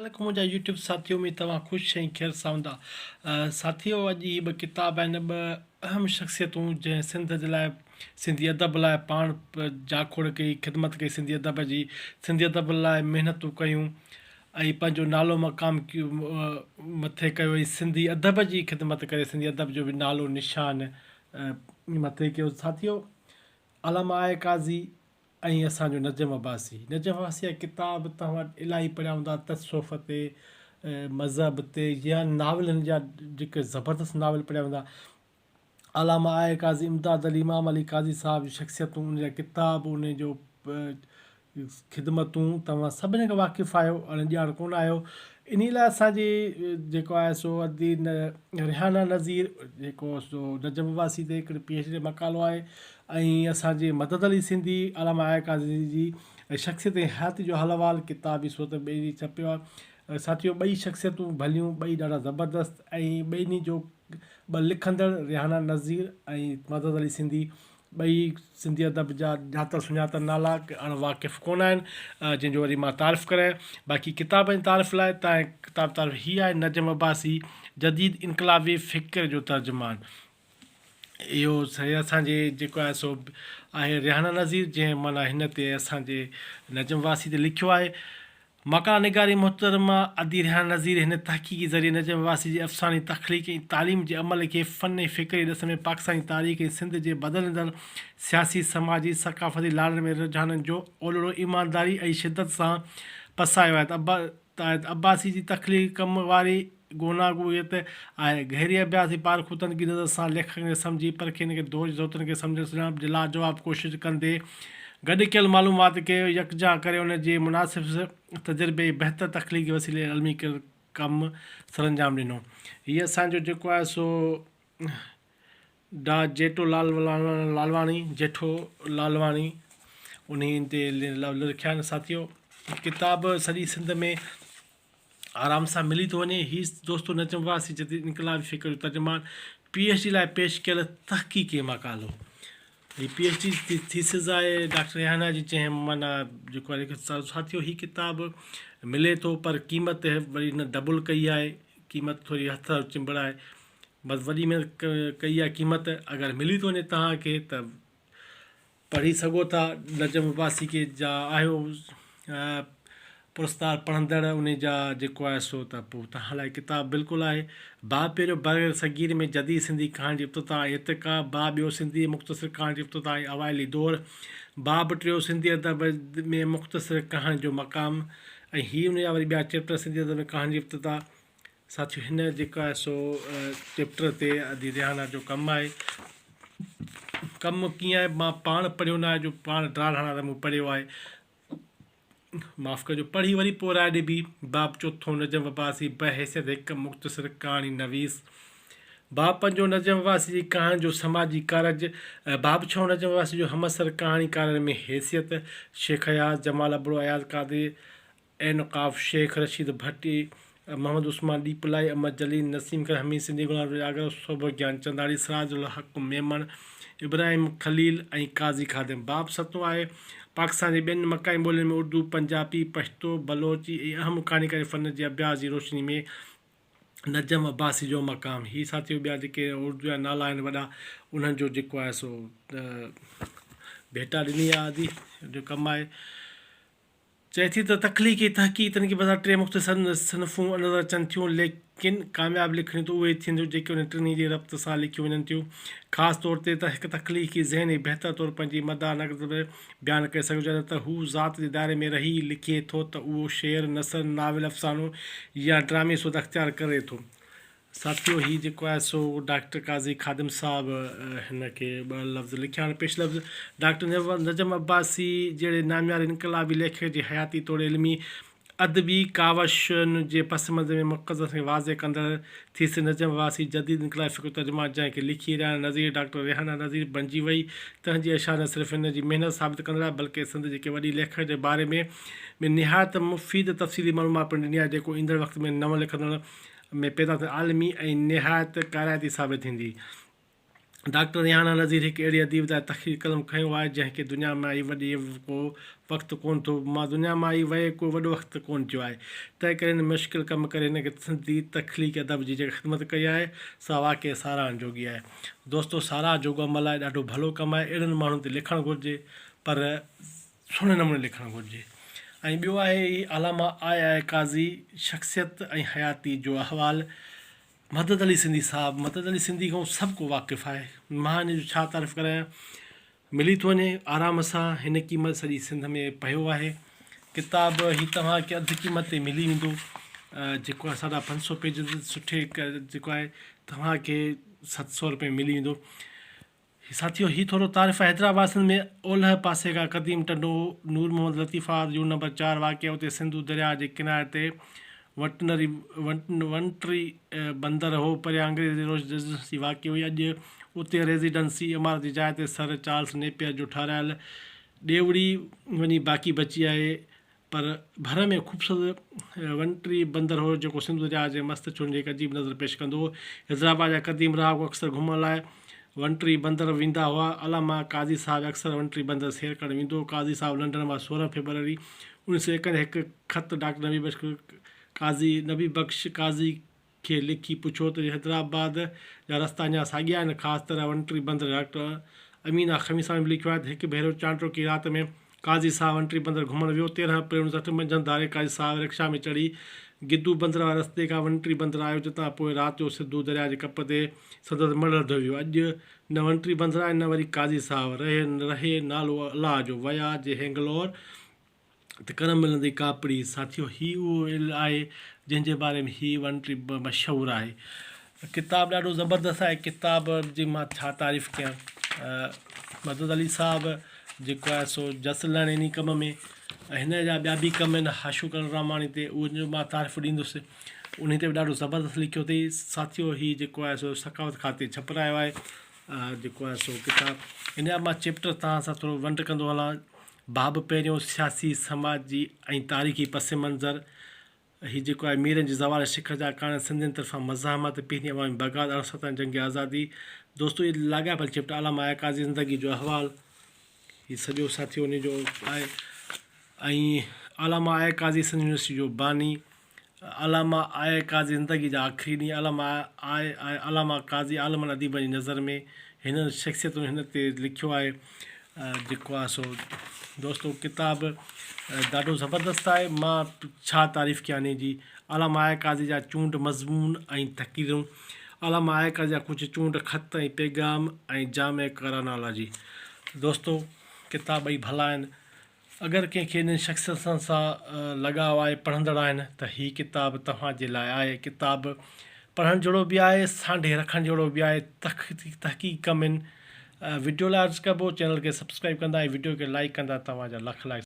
अस्सलामुअलैकुम मुंहिंजा यूट्यूब साथियों में तव्हां ख़ुशि ऐं ख़ैर सां हूंदा। साथियो, अॼु ही ॿ किताब आहिनि, ॿ अहम शख़्सियतूं जंहिं सिंध जे लाइ, सिंधी अदब लाइ पाण जाखोड़ कई, ख़िदमत कई, सिंधी अदब जी, सिंधी अदब लाइ महिनतूं कयूं ऐं पंहिंजो नालो मक़ाम मथे कयो ऐं सिंधी अदब जी ख़िदमत करे सिंधी अदब जो बि नालो निशान मथे कयो। साथियो, अलामा आहे काज़ी ऐं असांजो नजम अब्बासी। नजम अब्बासी जा किताब तव्हां इलाही पढ़िया हूंदा, तसौफ़ ते, मज़हब ते, या नावलनि जा जेके ज़बरदस्त नावल पढ़िया हूंदा। अलामा आहे काज़ी, इमदाद अली, इमाम अली काज़ी साहब जी शख़्सियतूं, उन जा किताब, उन जो ख़िदमतूं तव्हां सभिनी खां वाक़ुफ़ु आहियो, हाणे ॼाण कोन आहियो। इन लाइ असांजी जेको आहे सो अदी रिहाना नज़ीर जेको सो नजम अब्बासी ते हिकिड़ी PhD जो मक़ालो आहे, ऐं असांजे मदद अली सिंधी अलामा आहे काज़ी जी शख़्सियत ऐं हयाती जो हलवाल किताब बि सो त ॿई छपियो आहे। साथियो, ॿई शख़्सियतूं भलियूं, ॿई ॾाढा ज़बरदस्त, ऐं ॿिन्ही जो ॿ लिखंदड़ रिहाना नज़ीर ऐं मदद अली सिंधी ॿई सिंधी अदब जा ॼातल सुञातल नाला अण वाक़ुफ़ु कोन आहिनि, जंहिंजो वरी मां तारीफ़ करां। बाक़ी किताब जी तारीफ़ लाइ तव्हां किताब तारीफ़ हीअ आहे, नजम अब्बासी जदीद इनकलाबी फ़िक्र जो तर्जुमान। इहो सही असांजे जेको आहे सो आहे रिहाना नज़ीर, जंहिं माना हिन ते असांजे नजम अब्बासी ते लिखियो आहे। मकाना निगारी मुहतरमा अदी रिहाना नज़ीर हिन तहक़ीक़ी ज़रिए नजम अब्बासी जी अफ़सानी तख़लीक़ ऐं तालीम जे अमल खे फ़न ऐं फ़िक्र जी ॾिस में पाकिस्तानी तारीख़ ऐं सिंध जे बदिलंदड़ सियासी, समाजी, सक़ाफ़ती लाड़नि में रुझाननि जो ओलड़ो ईमानदारी ऐं शिदत सां पसायो आहे। अब्बासी जी तख़लीक़ कम वारी गोनागूयत आहे, गहरी अभ्यास ऐं पारखूतनगी नज़र सां लेखक खे सम्झी परखे हिन खे दोष ज़रूरतुनि खे सम्झण सुञाणप जे लाजवाब कोशिशि कंदे गॾु कयल मालूमात खे यकजा करे उन जे मुनासिब तजुर्बे बहितर तख़लीक़ी वसीले अलमी कमु सरअंजाम ॾिनो। हीअ असांजो जेको आहे सो डा जेठो लालवाणी उन ते लिखिया आहिनि। साथियो, किताब सॼी सिंध में आराम सां मिली थो वञे। हीअ दोस्तो नजम अब्बासी जदीद इनकलाबी फ़िक्र जो तर्जुमान PhD लाइ पेश कयल तहक़ीक़ी मक़ालो। हीअ PhD थीसिस आहे डॉक्टर रिहाना जी, जंहिं माना जेको आहे साथियो हीअ किताब मिले थो, पर क़ीमत वरी न डबल कई आहे, क़ीमत थोरी हथ चिंबड़ आहे, बसि वॾी महिनत कई आहे। क़ीमत अगरि मिली थो वञे तव्हांखे त पढ़ी सघो था। नजम अब्बासी के जा आहियो पुरस्कार पढ़ंदड़, उन जा जेको आहे सो त पोइ तव्हां लाइ किताब बिल्कुलु आहे। बाब पहिरियों बर सगीर में जदीद सिंधी कहाणी जी इब्तिदा ऐं इर्तिक़ा, बाब ॿियो सिंधी मुख़्तसिर कहाणी जी इब्तिदा ऐं अवाइली दौर, बाब टियों सिंधी अदब में मुख़्तसिर कहाणी जो मक़ाम, ऐं हीअ उन जा वरी ॿिया चैप्टर सिंधी अदब में कहाणी जी इब्तिदा। साथियो, हिन जेको आहे सो चैप्टर ते अदी रिहाना जो कमु आहे। कमु कीअं आहे, मां पाण पढ़ियो न आहे, जो पाण ड्राल हणा त मूं पढ़ियो आहे, माफ़ु कजो, पढ़ी वरी पोइ राय ॾिबी। बाब चोथों नजम अब्बासी बहैसियत हिकु मुख़्तसिर कहाणी नवीस। बाब पंजो नजम अब्बासी जी कहाणी जो समाजी कारज। बाब छहों नजम अब्बासी जो हमअसर कहाणीकारनि में हैसियत। शेख अयाज़, जमाल अबड़ो, अयाज़ कादिर, ऐनक़ाफ़ शेख, रशीद भट्टी, मोहम्मद उस्मान ॾीपलाई, अहमद जलील, नसीम कर, हमीद सिंधी, गुलाम आगर, सोभ ज्ञान चंदाड़ी, सिराजुल हक़ मेमन, इब्राहिम खलील ऐं काज़ी खादिम। बाब सतों आहे पाकिस्तान जे ॿियनि मकामी ॿोलियुनि में उर्दू, पंजाबी, पश्तो, बलोची ऐं अहम कहाणीकारी फ़न जे अभ्यास जी रोशनी में नजम अब्बासी जो मक़ाम। हीअ साथियों ॿिया जेके उर्दू जा नाला आहिनि वॾा, उन्हनि जो जेको आहे सो भेटा ॾिनी आहे आदि जो कमु आहे। चए थी त तख़लीक़ी तहक़ीक़ तनक़ीद बज़ार टे मुख़्तसिर सनफ़ूं नज़र अचनि थियूं, लेकिन कामयाबु लिखणियूं त उहे थींदियूं जेके उन टिनी जे रब्त सां लिखियूं वञनि थियूं। ख़ासि तौर ते त हिकु तख़लीक़ी ज़हन ऐं बहितर तौरु पंहिंजी मदा नक़द बयानु करे सघिजे त हू ज़ात जे दायरे में रही लिखे थो, त उहो शेर, नसर, नाविल, अफ़सानो या ड्रामे सूरत अख़्तियार करे थो। साथियों, हीअ जेको आहे सो डॉक्टर काज़ी खादिम साहब हिन खे ॿ लफ़्ज़ लिखिया आहिनि। पेश लफ़्ज़ डॉक्टर नजम अब्बासी जहिड़े नामियार इनकलाबी लेखक जे हयाती तौरु इल्मी अदबी कावशुनि जे पस मंज़र में मक़सद खे वाज़े कंदड़ थीसिस नजम अब्बासी जदीद इनकलाबी फ़िक्र तर्जुमान, जंहिंखे लिखी रिहाना नज़ीर डॉक्टर रिहाना नज़ीर बणिजी वई। तंहिंजी अशार न सिर्फ़ु हिन जी महिनत साबित कंदड़ आहे, बल्कि सिंध जेके वॾी लेखक जे बारे में निहायत मुफ़ीद तफ़सीली मालूमात पिणु ॾिनी आहे, जेको ईंदड़ वक़्त में नव लिखंदड़ में पैदा थियल आलमी ऐं निहायत काराइती साबित थींदी। डॉक्टर रिहाना नज़ीर हिकु अहिड़ी अदीब लाइ तख़लीक़ क़लम खयो आहे जंहिंखे दुनिया में आई वॾी को वक़्तु कोन थो, मां दुनिया मां आई वए को वॾो वक़्तु कोन थियो आहे, तंहिं करे हिन मुश्किल कमु करे हिनखे सिंधी तख़लीक़ अदब जी जेका ख़िदमत कई आहे सा वाक़ई साराहण जोगी आहे। दोस्तो साराह जोॻो अमल आहे, ॾाढो भलो कमु आहे, अहिड़नि माण्हुनि ते लिखणु घुरिजे पर सुहिणे नमूने लिखणु घुरिजे। ऐं ॿियो आहे ही अलामा आहे काज़ी शख़्सियत ऐं हयाती जो अहवालु। मदद अली सिंधी साहब, मदद अली सिंधी खां सभु को वाक़िफ़ु आहे, मां हिन जो छा तारीफ़ करायां। मिली थो वञे आराम सां, हिन क़ीमत सॼी सिंध में पियो आहे। किताब ही तव्हांखे अधु क़ीमत ते मिली वेंदो, जेको आहे 550 पेज सुठे जेको आहे तव्हांखे 700 रुपए मिली वेंदो। साथियो ही थोरो तारीफ़ हैदराबाद सिंध में ओलह पासे खां क़दीम टंडो नूर मोहम्मद लतीफ़ा जो नंबर 4 वाक़िया, उते सिंधु दरिया जे किनारे ते वंटरी बंदर हो, परियां अंग्रेज़ी रेजिडेंसी वाक़ई हुई। अॼु उते रेजिडेंसी इमारत जी जाइ ते सर चार्ल्स नेपियर जो ठाहिरायल ॾेवड़ी वञी बाक़ी बची आहे, पर भर में ख़ूबसूरत वंटरी बंदर हो जेको सिंधु दरिया जे मस्तु छुनि जी हिकु अजीब नज़र पेश कंदो हो। हैदराबाद जा क़दीम राह अक्सर घुमण लाइ वंटरी बंदर वेंदा हुआ। अलामा काज़ी साहब अक्सर वंटरी बंदर सैर करणु वेंदो। काज़ी साहब लंडन मां 16 फरवरी 1951 हिकु ख़त डॉक्टर नबी बख्श काज़ी खे लिखी पुछो त हैदराबाद जा रस्ता अञा साॻिया आहिनि, ख़ासि तरह वंटरी बंदर। डॉक्टर अमीना खमीसा में लिखियो आहे त हिकु भेरो चांडो की राति में काज़ी साहब वंटरी बंदर घुमणु वियो। 13 अप्रैल 1960 मंझंदि धारे काज़ी साहब रिक्शा में चढ़ी गिद्दू बंदर वारे रस्ते खां वंटरी बंदर आयो, जितां पोइ राति जो सिंधु दरिया जे कप ते संदसि मड़द वियो। अॼु न वंटरी बंदर आहे न वरी काज़ी साहब, रहे नालो अलाह जो, वया जे हैंगलोर त करम मिलंदी कापड़ी। साथियो ही उहो आहे जंहिंजे बारे में ही वंटरी मशहूरु आहे। किताबु ॾाढो ज़बरदस्तु आहे, किताब जी मां छा तारीफ़ कयां। मदद अली साहब जेको आहे सो जसलण इन कम में, हिन जा ॿिया बि कम आहिनि हाशुकर रामाणी ते, उहो मां तारीफ़ ॾींदुसि। उन ते बि ॾाढो ज़बरदस्तु लिखियो अथई। साथियो ही जेको आहे सो सखावत खाते छपरायो आहे जेको आहे सो किताबु। हिन जा मां चैप्टर तव्हां सां थोरो वंड कंदो हलां। बाब पहिरियों सियासी समाजी ऐं तारीख़ी पस मंज़र, हीउ जेको आहे मीरनि जी ज़वाल शिखर जा कारण सिंधियुनि तरफ़ां मज़ाहमत, पहिरीं अवामी बगाद, 68 जंग आज़ादी। दोस्तो इहे लाॻापियल चैप्टर। अलामा आहे काज़ी ज़िंदगी जो अहवालु, हीउ सॼो साथियो उन जो आहे। ऐं अलामा आहे काज़ी सिंध यूनिवर्सिटी जो बानी, अलामा आहे काज़ी ज़िंदगी जा आख़िरी ॾींहं, अलामा काज़ी आलमन अदीब जी नज़र में, हिन शख़्सियतुनि हिन ते लिखियो आहे जेको आहे सो। दोस्तो किताबु ॾाढो ज़बरदस्तु आहे, मां छा तारीफ़ कयां हिन जी। अलामा आहे काज़ी जा चूंड मज़मून ऐं तक़रीरूं, अलामा आहे काज़ी जा कुझु चूंड ख़त ऐं पैगाम ऐं जाम करानाला जी। दोस्तो किताब ॿई भला आहिनि। अगरि कंहिंखे हिन शख़्सियतुनि सां लॻाव आहे, पढ़ंदड़ आहिनि, त हीअ किताबु तव्हांजे लाइ आहे। किताबु पढ़णु जहिड़ो बि आहे, सांढे रखणु जहिड़ो बि आहे। तहक़ीक़ कम आहिनि। वीडियो लाइ अर्ज़ु कबो, चैनल खे सब्सक्राइब कंदा ऐं वीडियो खे लाइक कंदा, तव्हांजा लख लाइक।